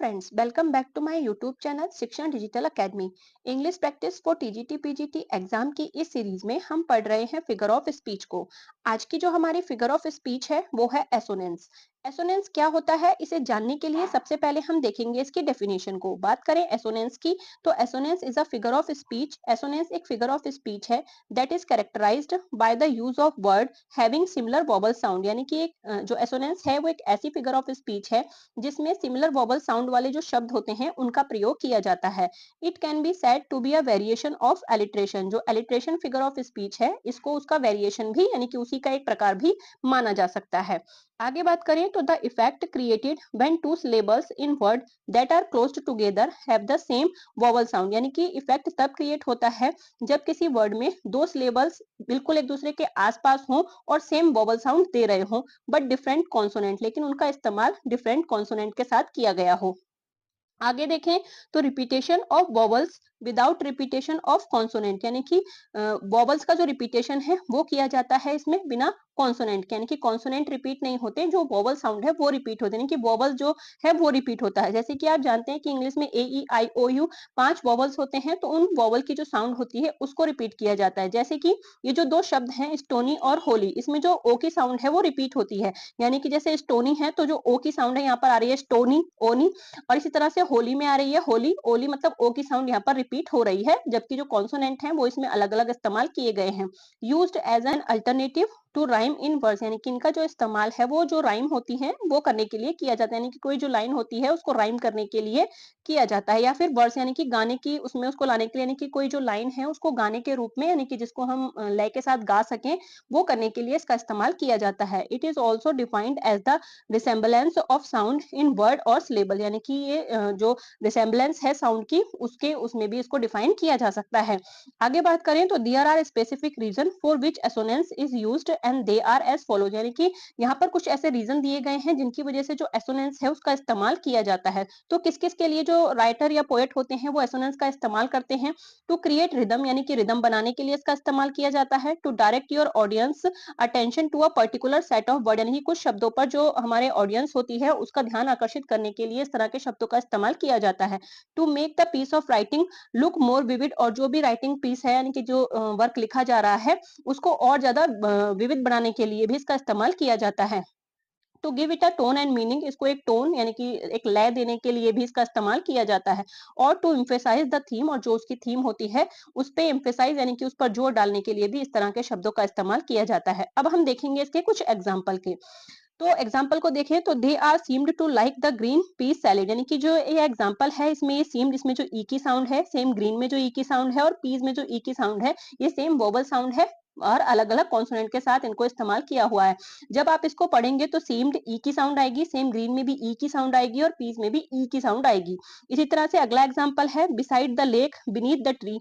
friends, welcome back to my YouTube channel Shikshan digital academy. English practice for TGT PGT exam की इस series में हम पढ़ रहे हैं फिगर ऑफ स्पीच को। आज की जो हमारी फिगर ऑफ स्पीच है वो है एसोनेंस। एसोनेंस क्या होता है इसे जानने के लिए सबसे पहले हम देखेंगे इसकी डेफिनेशन को। बात करें एसोनेंस की तो assonance is a figure of speech. Assonance एक फिगर ऑफ स्पीच है that is characterized by the use of word having similar vowel sound. यानी कि एक जो एसोनेंस है वो एक ऐसी फिगर ऑफ स्पीच है जिसमें सिमिलर वोवल साउंड वाले जो शब्द होते हैं उनका प्रयोग किया जाता है। It can be said to be a variation of alliteration. जो एलिट्रेशन फिगर ऑफ स्पीच है इसको उसका वेरिएशन भी यानी कि उसी का एक प्रकार भी माना जा सकता है। आगे बात करें तो the effect created when two syllables in word that are closed together have the same vowel sound. यानी कि इफेक्ट तब क्रिएट होता है जब किसी वर्ड में दो सिलेबल्स बिल्कुल एक दूसरे के आसपास हों और सेम वोवल साउंड दे रहे हों बट डिफरेंट कॉन्सोनेंट, लेकिन उनका इस्तेमाल डिफरेंट कॉन्सोनेंट के साथ किया गया हो। आगे देखें तो repetition of vowels without repetition of consonant. यानी कि वॉवल्स का जो रिपीटेशन है वो किया जाता है इसमें बिना कॉन्सोनेंट के। यानी कि कॉन्सोनेंट रिपीट नहीं होते, जो वॉवल साउंड है वो रिपीट होते हैं। यानी कि वॉवल जो है वो रिपीट होता है। जैसे कि आप जानते हैं कि इंग्लिश में ए ई आई ओ यू 5 वॉवल्स होते हैं, तो उन वॉवल की जो साउंड होती है उसको रिपीट किया जाता है। जैसे कि ये जो दो शब्द हैं स्टोनी और होली, इसमें जो ओ की साउंड है वो रिपीट होती है। यानी कि जैसे स्टोनी है तो जो ओ की साउंड है यहाँ पर आ रही है स्टोनी, ओनी। और इसी तरह से होली में आ रही है होली, ओली, मतलब ओ की साउंड यहाँ पर रिपीट हो रही है, जबकि जो कॉन्सोनेंट है वो इसमें अलग अलग इस्तेमाल किए गए हैं। Used as an alternative to rhyme in verse. यानी कि इनका जो इस्तेमाल है वो जो राइम होती है वो करने के लिए किया जाता है। यानी कि कोई जो लाइन होती है उसको राइम करने के लिए किया जाता है, या फिर वर्स यानी कि गाने की उसमें उसको लाने के लिए, यानी कि कोई जो लाइन है उसको गाने के रूप में यानी कि जिसको हम लय के साथ गा सकें वो करने के लिए इसका इस्तेमाल किया जाता है। It is also defined as the resemblance of sound in word और सिलेबल। यानी कि ये जो रिसेम्बलेंस है साउंड की उसके उसमें भी इसको डिफाइन किया जा सकता है। आगे बात करें तो there are specific reason for which assonance is used and they are as follows. यानी कि यहाँ पर कुछ ऐसे रीजन दिए गए हैं जिनकी वजह से जो एसोनेंस है उसका इस्तेमाल किया जाता है। तो किस किस के लिए जो राइटर या पोएट होते हैं वो एसोनेंस का इस्तेमाल करते हैं? टू क्रिएट रिदम, यानी कि रिदम बनाने के लिए इसका इस्तेमाल किया जाता है। To direct your audience attention to a particular set of word, यानी कि कुछ शब्दों पर जो हमारे ऑडियंस होती है उसका ध्यान आकर्षित करने के लिए इस तरह के शब्दों का इस्तेमाल किया जाता है। To make the piece of writing look more vivid, और जो भी राइटिंग पीस है यानी कि जो वर्क लिखा जा रहा है उसको और ज्यादा विविध बनाने के लिए भी इसका इस्तेमाल किया जाता है। To give it a tone and meaning, इसको एक टोन यानी कि एक लय देने के लिए भी इसका इस्तेमाल किया जाता है। और टू एम्फेसाइज द थीम, और जो उसकी थीम होती है उस पे एम्फेसाइज यानी कि उस पर जोर डालने के लिए भी इस तरह के शब्दों का इस्तेमाल किया जाता है। अब हम देखेंगे इसके कुछ एग्जाम्पल के। तो एग्जाम्पल को देखें तो they are seemed to like the green peas salad. यानी कि जो ये एग्जाम्पल है इसमें ये सीम्ड, इसमें जो ई की साउंड है सेम ग्रीन में जो ई की साउंड है और पीस में जो ई की साउंड है ये सेम वोवल साउंड है और अलग अलग कॉन्सोनेंट के साथ इनको इस्तेमाल किया हुआ है। जब आप इसको पढ़ेंगे तो सीम्ड ई की साउंड आएगी, सेम ग्रीन में भी ई की साउंड आएगी और पीस में भी ई की साउंड आएगी। इसी तरह से अगला एग्जाम्पल है beside the lake beneath the tree.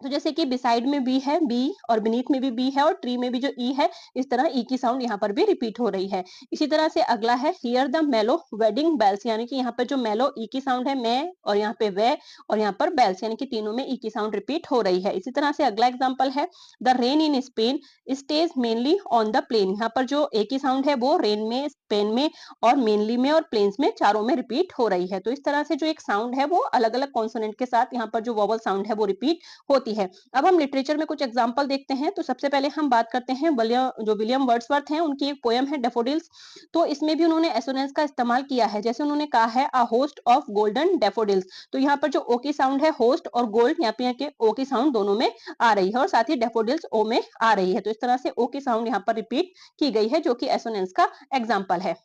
तो जैसे कि बिसाइड में बी है बी और बीनीथ में भी बी है और ट्री में भी जो ई है इस तरह ई की साउंड यहाँ पर भी रिपीट हो रही है। इसी तरह से अगला है हियर द मेलो वेडिंग बेल्स। यानी कि यहाँ पर जो मेलो ई की साउंड है मैं और यहाँ पे वे और यहाँ पर बेल्स, यानी कि तीनों में ई की साउंड रिपीट हो रही है। इसी तरह से अगला एग्जाम्पल है the rain in Spain stays mainly on the plain. यहाँ पर जो ए की साउंड है वो रेन में, स्पेन में और मेनली में और प्लेन्स में चारों में रिपीट हो रही है। तो इस तरह से जो एक साउंड है वो अलग अलग कॉन्सोनेंट के साथ यहाँ पर जो वोवल साउंड है वो रिपीट होती है। अब हम लिटरेचर में कुछ एग्जांपल देखते हैं। तो सबसे पहले हम बात करते हैं विलियम वर्ड्सवर्थ हैं, उनकी एक पोयम है डैफोडिल्स। तो इसमें भी उन्होंने एसोनेंस का इस्तेमाल किया है। जैसे उन्होंने कहा है a host of golden daffodils, तो यहाँ पर जो ओ की साउंड है होस्ट और गोल्ड यहाँ पे के ओ की साउंड दोनों में आ रही है और साथ ही डैफोडिल्स ओ में आ रही है। तो इस तरह से ओ की साउंड यहाँ पर रिपीट की गई है जो कि एसोनेंस का एग्जाम्पल है।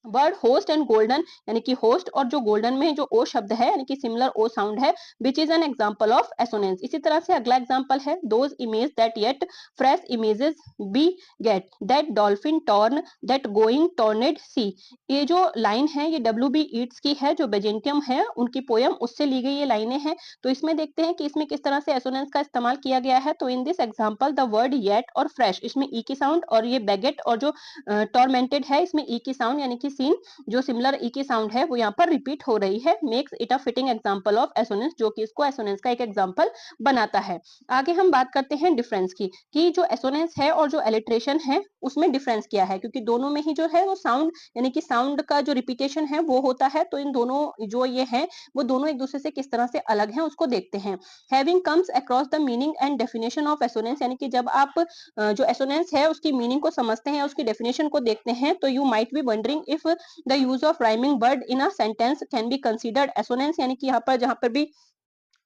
वर्ड होस्ट एंड गोल्डन, यानी कि होस्ट और जो गोल्डन में जो ओ शब्द है यानी कि सिमिलर ओ साउंड है which is an example of assonance. इसी तरह से अगला एग्जांपल है those image that yet fresh images beget that dolphin torn that going tormented sea. ये जो लाइन है ये डब्ल्यू बी ईट्स की है, जो बेजेंटियम है उनकी पोयम उससे ली गई ये लाइनें हैं। तो इसमें देखते हैं कि इसमें किस तरह से एसोनेंस का इस्तेमाल किया गया है। तो in this example the word yet और फ्रेश, इसमें ई की साउंड, और ये बेगेट और जो टॉर्मेंटेड है इसमें ई की साउंड यानी कि सीन जो सिमिलर ई की साउंड है वो यहाँ पर रिपीट हो रही है। Makes it a fitting example of assonance, जो कि इसको एसोनेंस का एक एग्जांपल बनाता है। आगे हम बात करते हैं डिफरेंस की कि जो एसोनेंस है और जो एलिट्रेशन है उसमें डिफरेंस क्या है, क्योंकि दोनों में ही जो है वो साउंड यानी कि साउंड का जो रिपीटेशन है वो होता है। तो इन दोनों जो ये हैं वो दोनों एक दूसरे से किस तरह से अलग हैं उसको देखते हैं। Having comes across the meaning and definition of assonance, यानी कि जब आप जो एसोनेंस है उसकी मीनिंग को समझते हैं, उसकी डेफिनेशन को देखते हैं, तो you might be wondering if the use of rhyming word in a sentence can be considered assonance, यानी कि यहाँ पर जहाँ पर भी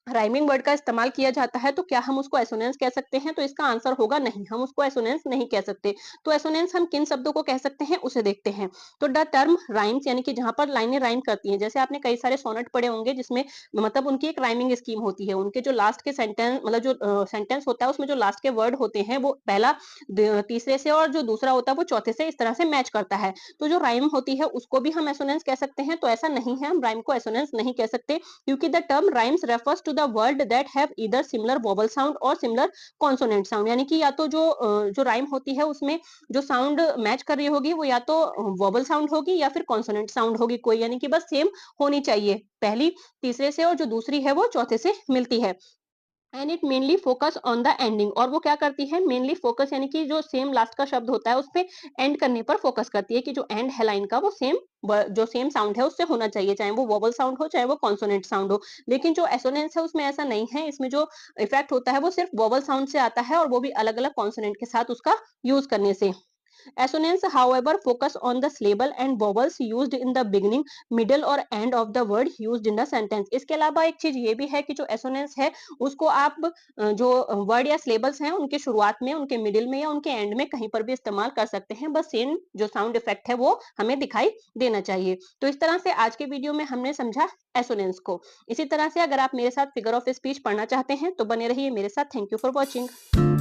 राइमिंग वर्ड का इस्तेमाल किया जाता है तो क्या हम उसको एसोनेंस कह सकते हैं? तो इसका आंसर होगा नहीं, हम उसको एसोनेंस नहीं कह सकते। तो एसोनेंस हम किन शब्दों को कह सकते हैं उसे देखते हैं। तो द टर्म राइम्स, यानी कि जहाँ पर लाइनें राइम करती हैं, जैसे आपने कई सारे सोनेट पढ़े होंगे जिसमें मतलब उनकी एक राइमिंग स्कीम होती है। उनके जो लास्ट के सेंटेंस मतलब जो सेंटेंस होता है उसमें जो लास्ट के वर्ड होते हैं वो पहला तीसरे से और जो दूसरा होता है वो चौथे से इस तरह से मैच करता है। तो जो राइम होती है उसको भी हम एसोनेंस कह सकते हैं। तो ऐसा नहीं है, हम राइम को एसोनेंस नहीं कह सकते, क्योंकि the term rhymes refers to the word that have either similar vowel sound और सिमिलर कॉन्सोनेंट साउंड, यानी कि या तो जो राइम होती है उसमें जो साउंड मैच कर रही होगी वो या तो वोवल साउंड होगी या फिर कॉन्सोनेंट साउंड होगी कोई, यानी कि बस सेम होनी चाहिए, पहली तीसरे से और जो दूसरी है वो चौथे से मिलती है। And it mainly focus on the ending, और वो क्या करती है मेनली फोकस, यानी कि जो सेम लास्ट का शब्द होता है उस पे एंड करने पर फोकस करती है कि जो एंड है लाइन का वो सेम जो सेम साउंड है उससे होना चाहिए, चाहे वो वोवल साउंड हो चाहे वो कॉन्सोनेंट साउंड हो। लेकिन जो एसोनेंस है उसमें ऐसा नहीं है, इसमें जो इफेक्ट होता है वो सिर्फ वोवल साउंड से आता है और वो भी अलग अलग कॉन्सोनेंट के साथ उसका यूज करने से। Assonance, however, focus on the syllable and vowels used in the beginning, middle और end of the word used in the sentence. इसके अलावा एक चीज ये भी है कि जो assonance है उसको आप जो वर्ड या syllables हैं उनके शुरुआत में, उनके मिडिल में या उनके एंड में कहीं पर भी इस्तेमाल कर सकते हैं, बस सेम जो साउंड इफेक्ट है वो हमें दिखाई देना चाहिए। तो इस तरह से आज के वीडियो में हमने समझा एसोनेंस को। इसी तरह से अगर आप मेरे साथ फिगर ऑफ स्पीच पढ़ना चाहते हैं तो बने रहिए मेरे साथ। Thank you for watching.